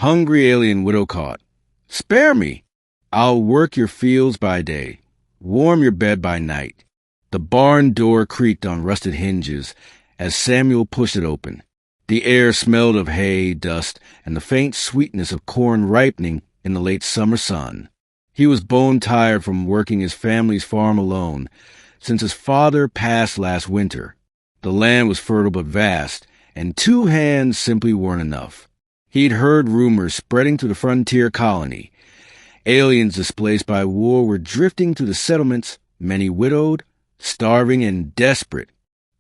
Hungry alien widow caught. Spare me. I'll work your fields by day, warm your bed by night. The barn door creaked on rusted hinges as Samuel pushed it open. The air smelled of hay, dust, and the faint sweetness of corn ripening in the late summer sun. He was bone-tired from working his family's farm alone since his father passed last winter. The land was fertile but vast, and 2 hands simply weren't enough. He'd heard rumors spreading to the frontier colony. Aliens displaced by war were drifting to the settlements, many widowed, starving, and desperate.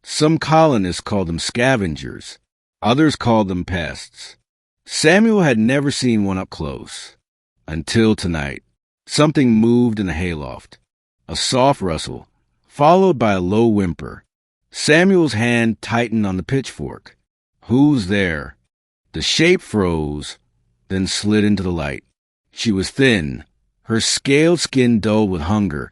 Some colonists called them scavengers. Others called them pests. Samuel had never seen one up close. Until tonight, something moved in the hayloft. A soft rustle, followed by a low whimper. Samuel's hand tightened on the pitchfork. Who's there? The shape froze, then slid into the light. She was thin, her scaled skin dulled with hunger,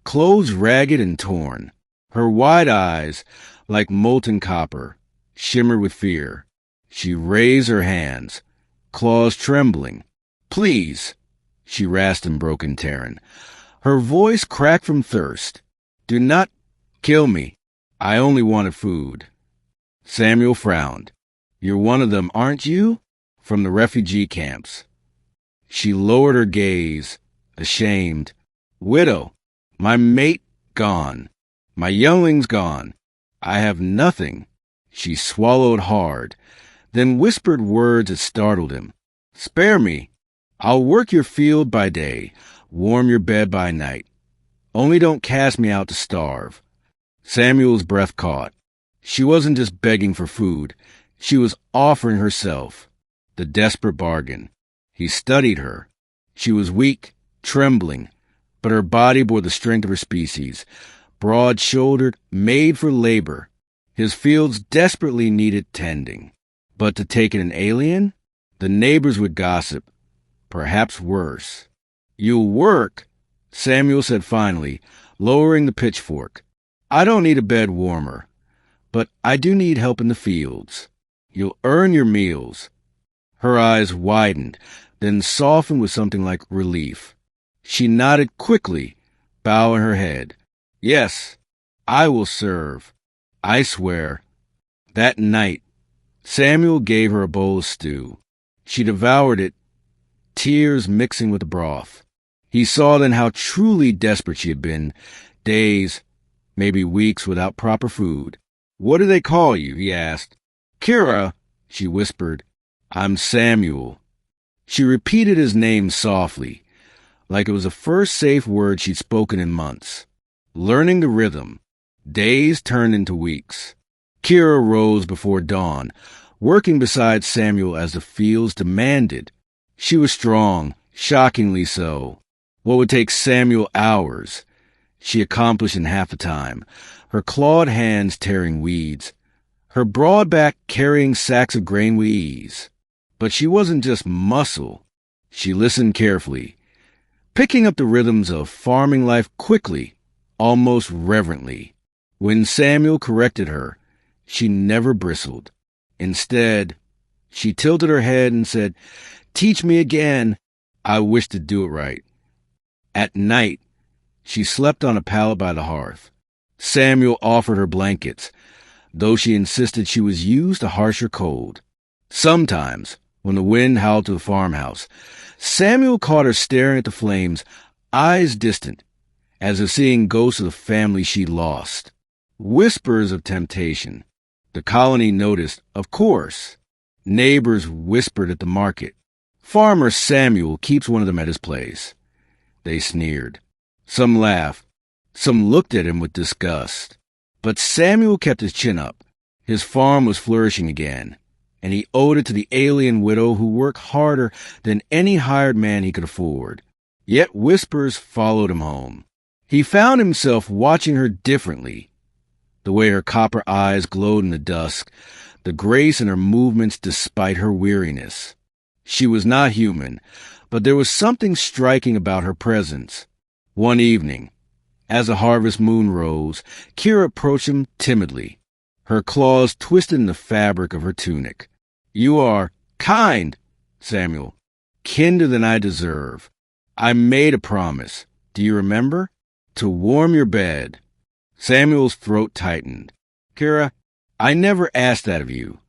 clothes ragged and torn. Her wide eyes, like molten copper, shimmered with fear. She raised her hands, claws trembling. Please, she rasped in broken Terran. Her voice cracked from thirst. Do not kill me. I only wanted food. Samuel frowned. You're one of them, aren't you? From the refugee camps. She lowered her gaze, ashamed. Widow, my mate gone. My youngling's gone. I have nothing. She swallowed hard, then whispered words that startled him. Spare me. I'll work your field by day, warm your bed by night. Only don't cast me out to starve. Samuel's breath caught. She wasn't just begging for food. She was offering herself. The desperate bargain. He studied her. She was weak, trembling, but her body bore the strength of her species. Broad-shouldered, made for labor. His fields desperately needed tending. But to take in an alien? The neighbors would gossip. Perhaps worse. You'll work, Samuel said finally, lowering the pitchfork. I don't need a bed warmer, but I do need help in the fields. You'll earn your meals. Her eyes widened, then softened with something like relief. She nodded quickly, bowing her head. Yes, I will serve. I swear. That night, Samuel gave her a bowl of stew. She devoured it, tears mixing with the broth. He saw then how truly desperate she had been. Days, maybe weeks without proper food. What do they call you? He asked. Kira, she whispered. I'm Samuel. She repeated his name softly, like it was the first safe word she'd spoken in months. Learning the rhythm, days turned into weeks. Kira rose before dawn, working beside Samuel as the fields demanded. She was strong, shockingly so. What would take Samuel hours, she accomplished in half the time, her clawed hands tearing weeds, her broad back carrying sacks of grain with ease. But she wasn't just muscle. She listened carefully, picking up the rhythms of farming life quickly, almost reverently. When Samuel corrected her, she never bristled. Instead, she tilted her head and said, Teach me again. I wish to do it right. At night, she slept on a pallet by the hearth. Samuel offered her blankets, though she insisted she was used to harsher cold. Sometimes, when the wind howled to the farmhouse, Samuel caught her staring at the flames, eyes distant, as if seeing ghosts of the family she'd lost. Whispers of temptation. The colony noticed, of course. Neighbors whispered at the market. Farmer Samuel keeps one of them at his place. They sneered. Some laughed. Some looked at him with disgust. But Samuel kept his chin up. His farm was flourishing again, and he owed it to the alien widow who worked harder than any hired man he could afford. Yet whispers followed him home. He found himself watching her differently. The way her copper eyes glowed in the dusk, the grace in her movements despite her weariness. She was not human, but there was something striking about her presence. One evening, as the harvest moon rose, Kira approached him timidly, her claws twisted in the fabric of her tunic. You are kind, Samuel. Kinder than I deserve. I made a promise. Do you remember? To warm your bed. Samuel's throat tightened. Kira, I never asked that of you.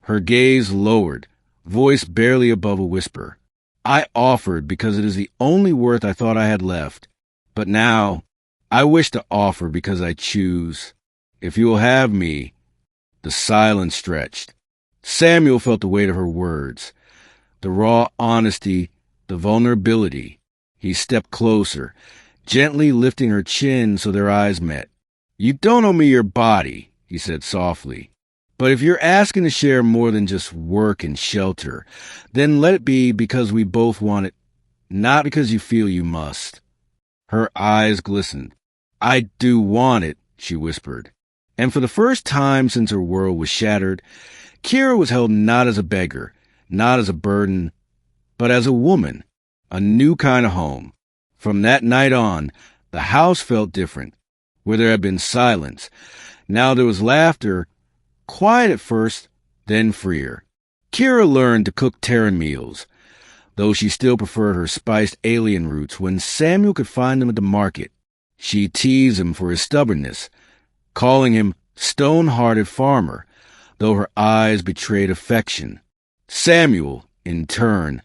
Her gaze lowered, voice barely above a whisper. I offered because it is the only worth I thought I had left. But now, I wish to offer because I choose. If you will have me. The silence stretched. Samuel felt the weight of her words. The raw honesty, the vulnerability. He stepped closer, gently lifting her chin so their eyes met. You don't owe me your body, he said softly. But if you're asking to share more than just work and shelter, then let it be because we both want it, not because you feel you must. Her eyes glistened. I do want it, she whispered. And for the first time since her world was shattered, Kira was held not as a beggar, not as a burden, but as a woman, a new kind of home. From that night on, the house felt different. Where there had been silence, now there was laughter, quiet at first, then freer. Kira learned to cook Terran meals, though she still preferred her spiced alien roots when Samuel could find them at the market. She teased him for his stubbornness, calling him stone-hearted farmer, though her eyes betrayed affection. Samuel, in turn,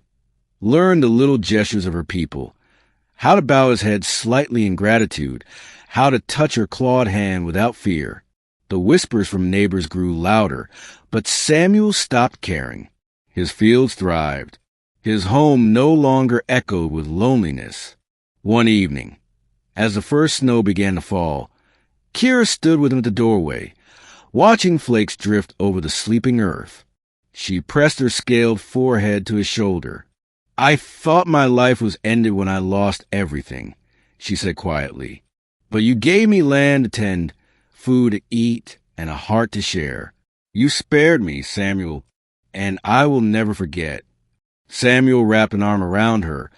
learned the little gestures of her people, how to bow his head slightly in gratitude, how to touch her clawed hand without fear. The whispers from neighbors grew louder, but Samuel stopped caring. His fields thrived. His home no longer echoed with loneliness. One evening, as the first snow began to fall, Kira stood with him at the doorway, watching flakes drift over the sleeping earth. She pressed her scaled forehead to his shoulder. I thought my life was ended when I lost everything, she said quietly. But you gave me land to tend, food to eat, and a heart to share. You spared me, Samuel, and I will never forget. Samuel wrapped an arm around her,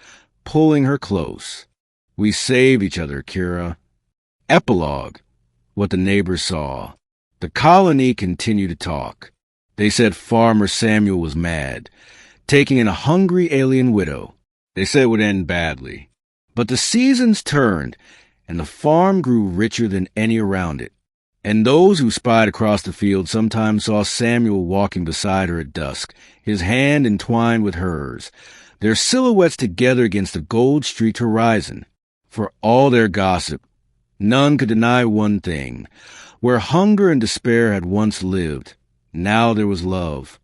pulling her close. We saved each other, Kira. Epilogue. What the neighbors saw. The colony continued to talk. They said Farmer Samuel was mad, taking in a hungry alien widow. They said it would end badly. But the seasons turned, and the farm grew richer than any around it. And those who spied across the field sometimes saw Samuel walking beside her at dusk, his hand entwined with hers, their silhouettes together against the gold-streaked horizon. For all their gossip, none could deny one thing. Where hunger and despair had once lived, now there was love.